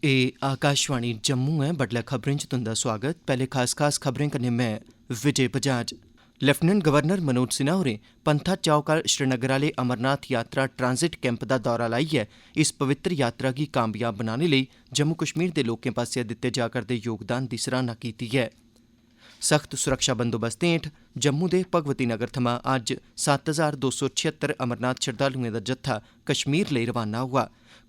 आकाशवाणी जम्मू है। बडलै खबरें च तुंदा स्वागत। पैह्ले खास खबरें कन्नै मैं विजय बजाज। लेफ्टिनेंट गवर्नर मनोज सिन्हा होरें पंथा चौकल श्रीनगर आह्ले अमरनाथ यात्रा ट्रांजिट कैंप दा दौरा लाइयै इस पवित्र यात्रा गी कामयाब बनाने लेई जम्मू कश्मीर दे लोकें पास्सेआ दित्ते जा करदे योगदान दी सराहना कीती ऐ। सख्त सुरक्षा बंदोबस्तें हेठ जम्मू दे भगवती नगर थमां अज्ज 7276 अमरनाथ श्रद्धालुएं दा जत्था कश्मीर लेई रवाना होआ।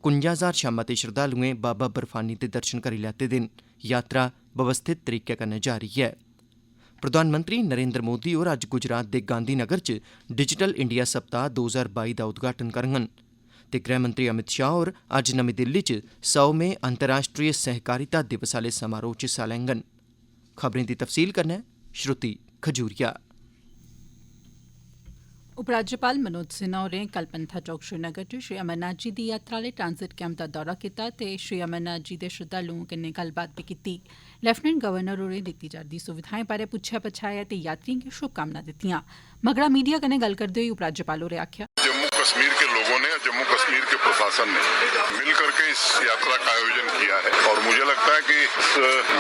51,000 शा मते श्रद्धालुएं बाबा बर्फानी दे दर्शन करी लैते दे न। यात्रा व्यवस्थित तरीके कन्नै जारी ऐ। प्रधानमंत्री नरेंद्र मोदी होर अज्ज गुजरात दे गांधीनगर च डिजिटल इंडिया सप्ताह 2022 दा उद्घाटन करङन ते गृहमंत्री अमित शाह होर अज्ज नमीं दिल्ली च 100वें अंतर्राष्ट्रीय सहकारिता दिवस आह्ले समारोह च हिस्सा लैङन। खबरें दी तफसील कन्नै श्रुति खजूरिया। उपराज्यपाल मनोज सिन्हा होरें कल पंथा चौक श्रीनगर च श्री अमरनाथ जी दी यात्रा आह्ले ट्रांजिट कैंप दा दौरा कीता ते श्री अमरनाथ जी दे श्रद्धालुएं कन्नै गल्लबात बी कीती। लेफ्टिनेंट गवर्नर होरें दित्ती जा'रदी सुविधाएं बारै पुच्छेआ पछाया ते यात्रिएं गी शुभकामनां दित्तियां। मगरा मीडिया कन्नै गल्ल करदे होई उपराज्यपाल होरें आखेआ, जम्मू कश्मीर के लोगों ने, जम्मू कश्मीर के प्रशासन ने मिलकर के इस यात्रा का आयोजन किया है और मुझे लगता है कि इस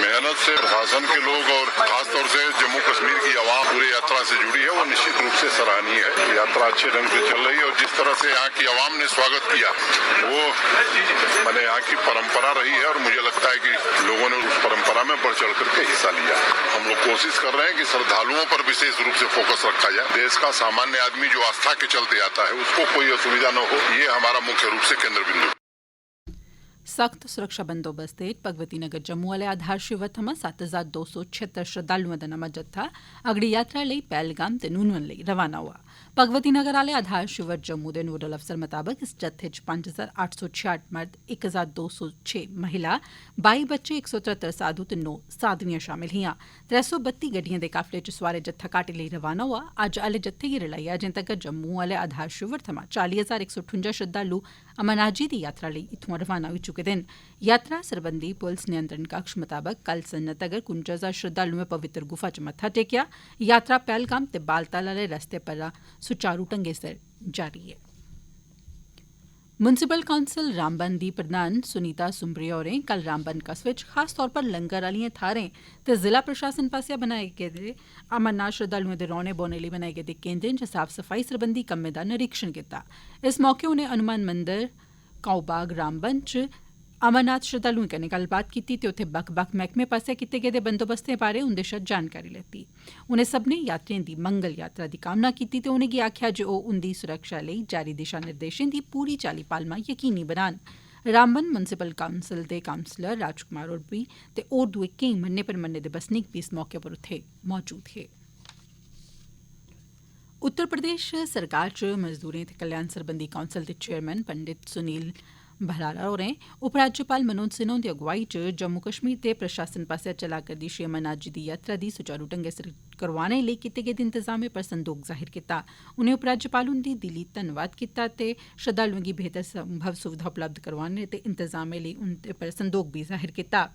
मेहनत से प्रशासन के लोग और खासतौर से जम्मू कश्मीर की आवाम पूरी यात्रा से जुड़ी है, वो निश्चित रूप से सराहनीय है। यात्रा अच्छे ढंग से चल रही है और जिस तरह से यहाँ की आवाम ने स्वागत किया वो मैंने यहाँ की परंपरा रही है और मुझे लगता है कि लोगों ने उस परंपरा में बढ़ चढ़ करके हिस्सा लिया। हम लोग कोशिश कर रहे हैं कि श्रद्धालुओं पर विशेष रूप से फोकस रखा जाए। देश का सामान्य आदमी जो आस्था के चलते आता है उसको कोई असुविधा न हो, ये हमारा मुख्य रूप से केंद्र बिंदु। सख्त सुरक्षा बंदोबस्त हेठ भगवती नगर जम्मू आह्ले आधार शिविर थमां 7276 श्रद्धालुएं दा नमां जत्था अगड़ी यात्रा लेई पहलगाम ते नूनवन लेई रवाना होआ। भगवती नगर आह्ले आधार शिविर जम्मू दे नोडल अफसर मताबक इस जत्थे च 5866 मर्द, 1206 महिला, 22 बच्चे, 173 साधु ते 9 साधवियां शामिल हियां। 332 गड्डिएं दे काफले च सोआरे जत्था घाटी लेई रवाना होआ। अज्ज आह्ले जत्थे गी रलाइयै अजें तगर जम्मू आह्ले आधार शिविर थमां 40,158 श्रद्धालु अमरनाथ जी दी यात्रा लेई इत्थुआं रवाना होई चुके दे न। यात्रा सरबंधी पुलस नियंत्रण कक्ष मताबक कल संझा तगर 49,000 श्रद्धालुएं पवित्र गुफा च मत्था टेकेआ। यात्रा पहलगाम ते बालताल आह्ले रस्ते पर सुचारू ढंगै सिर जारी ऐ। म्युनिसिपल काउंसिल रामबन दी प्रधान सुनीता सुम्बरिया होरें कल रामबन कस्बे च खास तौर पर लंगर आह्लिएं थाह्रें ते जिला प्रशासन पास्सेआ बनाए गेदे अमरनाथ श्रद्धालुएं दे रौह्ने बौह्ने लेई बनाए गेदे केन्द्रें च साफ सफाई सरबंधी कम्में दा निरीक्षण कीता। इस मौके उनें हनुमान मंदर, काऊबाग, रामबन च अमरनाथ श्रद्धालुएं कन्नै गल्लबात कीती ते उत्थे बक्ख बक्ख मैह्कमें पास्सेआ कीते गेदे बंदोबस्तें बारै उंदे शा जानकारी लैती। उनें सब्भनें यात्रिएं दी मंगल यात्रा दी कामना कीती ते उनेंगी आखेआ जे ओह् उंदी सुरक्षा लेई जारी दिशा निर्देशें दी पूरी चाल्ली पालमा यकीनी बनान। रामबन म्युनिसिपल काउंसिल दे काउंसलर राजकुमार होर बी ते होर दुए केईं मन्ने परमन्ने दे बसनीक बी इस मौके पर उत्थे मौजूद हे। उत्तर प्रदेश सरकार च मजदूरें ते कल्याण सरबंधी काउंसिल दे चेयरमैन पंडित सुनील भरारा होरें उपराज्यपाल मनोज सिन्हा हुंदी अगुवाई च जम्मू कश्मीर दे प्रशासन पास्सेआ चला करदी श्री अमरनाथ जी दी यात्रा दी सुचारू ढंगै सिर करोआने लेई कीते गेदे इंतजामें पर संदोख जाहिर कीता। उनें उपराज्यपाल हुंदी दिली धन्नवाद कीता ते श्रद्धालुएं गी बेहतर संभव सुविधा उपलब्ध करोआने ते इंतजामें लेई उंदे पर संदोख बी जाहिर कीता।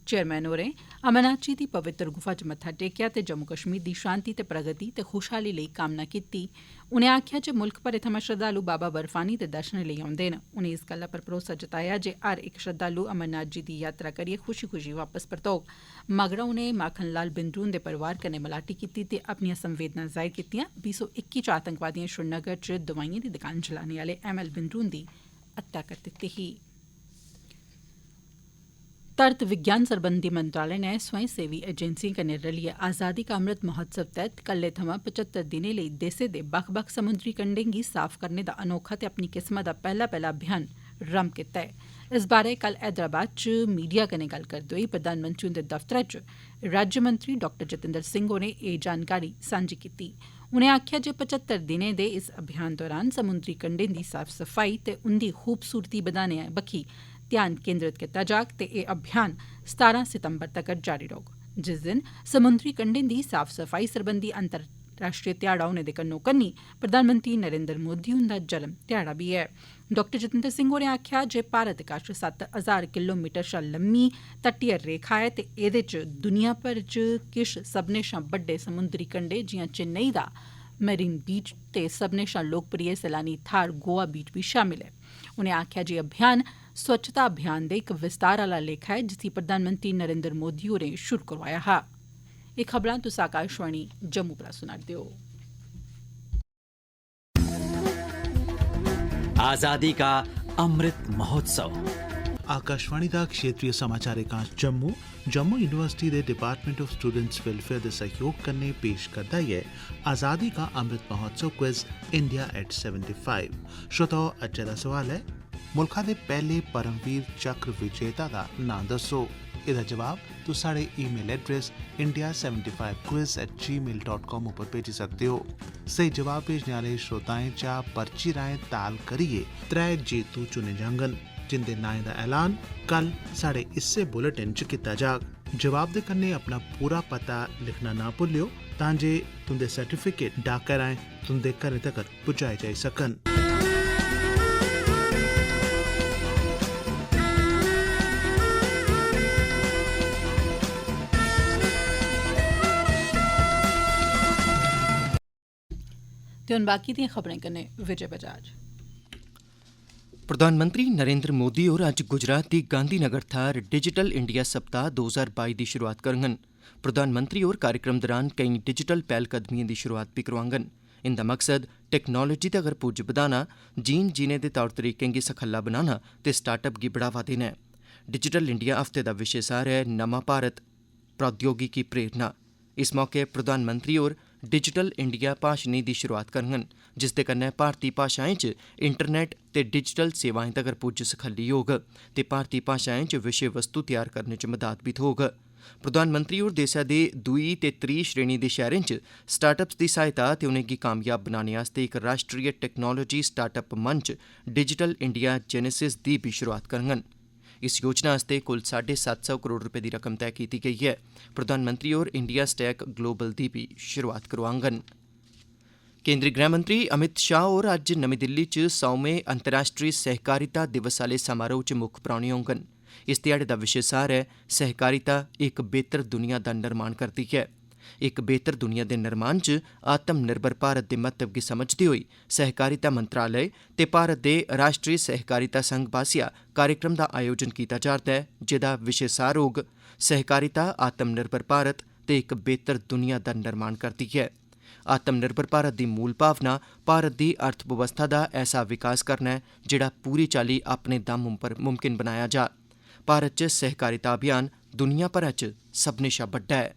चेयरमैन होरें अमरनाथ जी दी पवित्र गुफा च मत्था टेकेआ ते जम्मू कश्मीर दी शांति ते प्रगति ते खुशहाली लेई कामना कीती। उनें आखेआ जे मुल्ख भरै थमां श्रद्धालु बाबा बर्फानी दे दर्शनें लेई औंदे न। उनें इस गल्ला पर भरोसा जताया जे हर इक श्रद्धालु अमरनाथ जी दी यात्रा करियै खुशी खुशी वापस परतोग। मगरा उनें माखन लाल बिंद्रू हुंदे परिवार कन्नै मलाटी कीती ते अपनियां संवेदनां जाहिर कीतियां। 2021 च आतंकवादिएं श्रीनगर च दवाइएं दी दुकान चलाने आह्ले ML बिंद्रू हुंदी हत्या करी दित्ती ही। तर्त विज्ञान सरबंधी मंत्रालय नै स्वयंसेवी एजेंसिएं कन्नै रलियै आजादी का अमृत महोत्सव तैह्त कल्लै थमां 75 दिनें लेई देसै दे बक्ख बक्ख समुद्री कंढें गी साफ करने दा अनोखा ते अपनी किस्मा दा पैह्ला अभियान रम्भ कीता ऐ। इस बारै कल हैदराबाद च मीडिया कन्नै गल्ल करदे होई प्रधानमंत्री हुंदे दफ्तरै च राज्यमंत्री डॉ जितेंद्र सिंह होरें एह् जानकारी सांझी कीती। उनें आखेआ जे 75 दिनें दे इस अभियान दौरान समुद्री कंढें दी साफ सफाई ते उंदी खूबसूरती बधाने बक्खी ध्यान केंद्रित कीता जाग ते एह् अभियान 17 सितंबर तक्कर जारी रौह्ग, जिस दिन समुद्री कंढें दी साफ सफाई सरबंधी अंतर्राष्ट्रीय ध्याड़ा होने दे कन्नो कन्नी प्रधानमंत्री नरेंद्र मोदी हुंदा जन्म ध्याड़ा बी ऐ। डॉ जितेंद्र सिंह होरें आखेआ जे भारत कश 7000 किलोमीटर शा लम्मी तटीय रेखा ऐ ते एह्दे च दुनिया भर च किश सब्भनें शा बड्डे समुद्री कंढे जि'यां चेन्नई दा मरीन बीच ते सब्भनें शा लोकप्रिय सैलानी थाह्र गोवा बीच बी शामिल ऐ। उनें आखेआ जे अभियान स्वच्छता अभियान दे इक विस्तार आह्ला लेखा ऐ जिसी प्रधानमंत्री नरेंद्र मोदी होरें शुरू करोआया हा। एह् खबरां तुस आकाशवाणी जम्मू परा सुना'रदे ओ। आजादी का अमृत महोत्सव। आकाशवाणी दा क्षेत्रीय समाचार एकांश जम्मू यूनिवर्सिटी दे डिपार्टमेंट ऑफ स्टूडेंट्स वेलफेयर दे सहयोग कन्नै पेश करदा है आजादी का Amrit Mahotsav quiz India at 75। श्रोताओ, अज्जै दा सवाल है, मुल्खा दे पैह्ले परमवीर चक्र विजेता दा नां दस्सो। एह्दा जवाब तुस साढ़े ईमेल एड्रेस india75quiz@gmail.com उप्पर भेजी सकदे हो। स्हेई जवाब भेजने आह्ले श्रोताएं चा पर्ची राहें ताल करियै 3 जेतू चुने जाङन, जिंदे नाएं दा ऐलान कल साढ़े इस्से बुलेटिन च कीता जाग। जवाब दे कन्नै अपना पूरा पता लिखना ना भुल्लेओ तां जे तुंदे सर्टिफिकेट डाकै राहें तुंदे घरें तगर पुजाए जाई सकन। ते हुन बाकी दियां खबरें कन्नै विजय बजाज। प्रधानमंत्री नरेंद्र मोदी होर अज्ज गुजरात दी गांधीनगर थाह्र डिजिटल इंडिया सप्ताह 2022 दी शुरुआत करङन। प्रधानमंत्री होर कार्यक्रम दौरान केईं डिजिटल पैह्लकदमिएं दी शुरुआत बी करोआङन। इंदा मकसद टेक्नोलोजी तगर पुज्ज बधाना, जीन जीने दे तौर तरीकें गी सखल्ला बनाना ते स्टार्टअप गी बढ़ावा देना ऐ। डिजिटल इंडिया हफ्ते दा विशे सार है नमां भारत प्रौद्योगिकी प्रेरणा। इस मौके प्रधानमंत्री होर डिजिटल इंडिया भाषणें दी शुरुआत करङन, जिसदे कन्नै भारती भाषाएं च इंटरनेट ते डिजिटल सेवाएं तगर पुज्ज सखल्ली होग ते भारती भाषाएं च विशे वस्तु तैयार करने च मदाद बी थ्होग। प्रधानमंत्री होर देसै दे दूई ते त्री श्रेणी दे शैह्रें च स्टार्टअप्स दी सहायता ते उनेंगी कामयाब बनाने आस्तै इक राष्ट्रीय टेक्नोलोजी स्टार्टअप मंच डिजिटल इंडिया जेनेसिस दी बी शुरुआत करङन। इस योजना आस्तै कुल 750 करोड़ रपे दी रकम तय कीती गेई है। प्रधानमंत्री होर इंडिया स्टैक ग्लोबल दी बी शुरुआत करोआङन। केंद्री गृहमंत्री अमित शाह होर अज्ज नमीं दिल्ली च 100वें अंतर्राष्ट्रीय सहकारिता दिवस आह्ले समारोह च मुक्ख परौह्ने होङन। इस ध्याड़े दा विशे सार है सहकारिता इक बेहतर दुनिया दा निर्माण करदी है। इक बेहतर दुनिया दे निर्माण च आत्म निर्भर भारत दे महत्व गी समझदे होई सहकारिता मंत्रालय ते भारत दे राष्ट्रीय सहकारिता संघ पास्सेआ कार्यक्रम दा आयोजन कीता जा'रदा ऐ, जेह्दा विशे सार होग सहकारिता आत्म निर्भर भारत ते इक बेहतर दुनिया दा निर्माण करदी है। आत्म निर्भर भारत दी मूल भावना भारत दी अर्थ व्यवस्था दा ऐसा विकास करना ऐ जेह्ड़ा पूरी चाल्ली अपने दम उप्पर मुमकिन बनाया जा। भारत च सहकारिता अभियान दुनिया भरै च सभनें शा बड्डा है।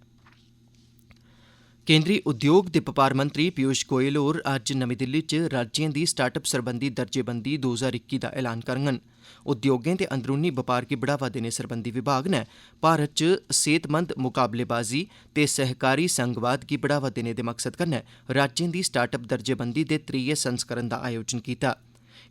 केंद्री उद्योग ते बपार मंत्री पीयूष गोयल होर अज्ज नमीं दिल्ली च राज्यें दी स्टार्टअप सरबंधी दर्जेबंदी 2021 दा ऐलान करङन। उद्योगें ते अंदरूनी बपार गी बढ़ावा देने सरबंधी विभाग नै भारत च सेहतमंद मुकाबलेबाजी ते सहकारी संघवाद गी बढ़ावा देने दे मकसद कन्नै राज्यें दी स्टार्टअप दर्जेबंदी दे 3 संस्करण दा आयोजन कीता।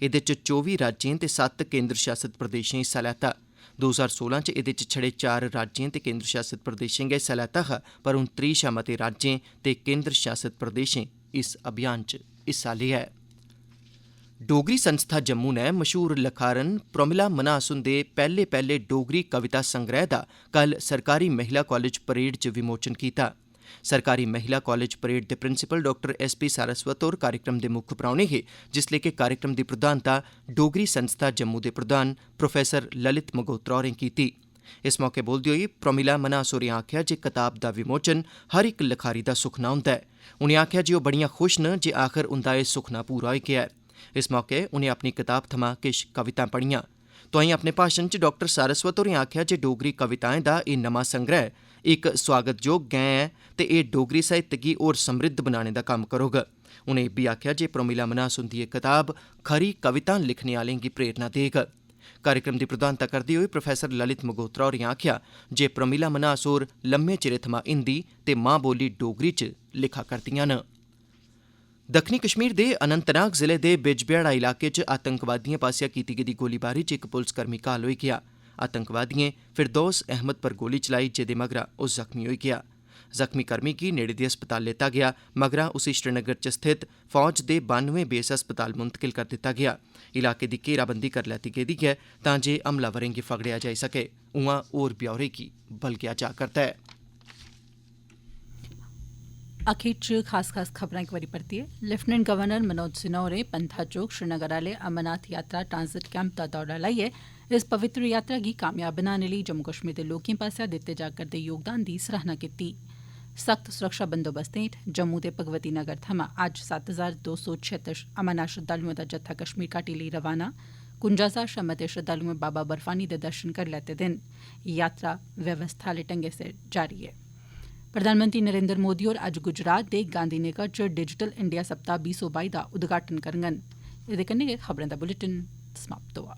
एह्दे च 24 राज्यें ते 7 केंद्र शासित प्रदेशें हिस्सा लैता। 2016 च एह्दे च छड़े 4 राज्यें ते केंद्र शासित प्रदेशें गै हिस्सा लैता हा, पर हून 30 शा मते राज्यें ते केंद्र शासित प्रदेशें इस अभियान च हिस्सा लेआ ऐ। डोगरी संस्था जम्मू ने मशहूर लखारन प्रोमिला मन्हास हुंदे पैह्ले डोगरी कविता संग्रह दा कल सरकारी महिला कालेज परेड च विमोचन कीता। सरकारी महिला कालेज परेड दे प्रिंसीपल डाक्टर SP सारस्वत होर कार्यक्रम दे मुक्ख परौह्ने हे, जिसलै कि कार्यक्रम दी प्रधानता डोगरी संस्था जम्मू दे प्रधान प्रोफैसर ललित मगोत्रा होरें कीती। इस मौके बोलदे होई प्रोमिला मन्हास होरें आखेआ जे कताब दा विमोचन हर इक लखारी दा सुखना हुंदा ऐ। उनें आखेआ जे ओह् बड़ियां खुश न जे आखर उंदा एह् सुखना पूरा होई गेआ ऐ। इस मौके उनें अपनी कताब थमां किश कवितां पढ़ियां। तोआईं अपने भाशण च डाक्टर सारस्वत होरें आखेआ जे डोगरी कविताएं दा एह् नमां संग्रह इक स्वागतजोग गैं ऐ ते एह् डोगरी साहित्य गी होर समृद्ध बनाने दा कम्म करोग। उनें इब्बी आखेआ जे प्रोमिला मन्हास हुंदी एह् कताब खरी कवितां लिखने आह्लें गी प्रेरणा देग। कार्यक्रम दी प्रधानता करदे होई प्रोफैसर ललित मगोत्रा होरें आखेआ जे प्रोमिला मन्हास होर लम्मे चिरे थमां हिंदी ते मां बोली डोगरी च लिखा करदियां न। दक्खनी कश्मीर दे अनंतनाग जिले दे बिजबिहाड़ा इलाके च आतंकवादिएं पास्सेआ कीती गेदी गोलीबारी च इक पुलसकर्मी घायल होई गेआ। आतंकवादिएं फिरदौस अहमद पर गोली चलाई, जेदे मगरा ओह् जख्मी होई गेआ। जख्मी कर्मी गी नेड़े दे अस्पताल लेता गेआ, मगरा उसी श्रीनगर च स्थित फौज दे 92वें बेस अस्पताल मुंतकिल कर दित्ता गेआ। इलाके दी घेराबंदी करी लैती गेदी ऐ तां जे हमलावरें गी फगड़ेया जाई सके। उआं होर ब्यौरे गी बलगेआ जा करदा ऐ। आखिर च खास खबरां इक बारी परतियै लेफ्टिनेंट गवर्नर मनोज सिन्हा होरें पंथा चौक श्रीनगर आले अमरनाथ यात्रा ट्रांजिट कैंप दा दौरा लाइयै इस पवित्र यात्रा गी कामयाब बनाने लेई जम्मू कश्मीर दे लोकें पास्सेआ दित्ते जा करदे योगदान दी सराहना कीती। सख्त सुरक्षा बंदोबस्तें हेठ जम्मू दे भगवती नगर थमां अज्ज 7276 अमरनाथ श्रद्धालुएं दा जत्था कश्मीर घाटी लेई रवाना। 51,000 शा मते श्रद्धालुएं बाबा बर्फानी दे दर्शन करी लैते दे न। यात्रा व्यवस्था आले ढंगै सिर जारी ऐ। प्रधानमंत्री नरेंद्र मोदी होर अज्ज गुजरात दे गांधीनगर च डिजिटल इंडिया सप्ताह 2022 दा उद्घाटन करङन। एह्दे कन्नै गै खबरें दा बुलेटिन समाप्त होआ।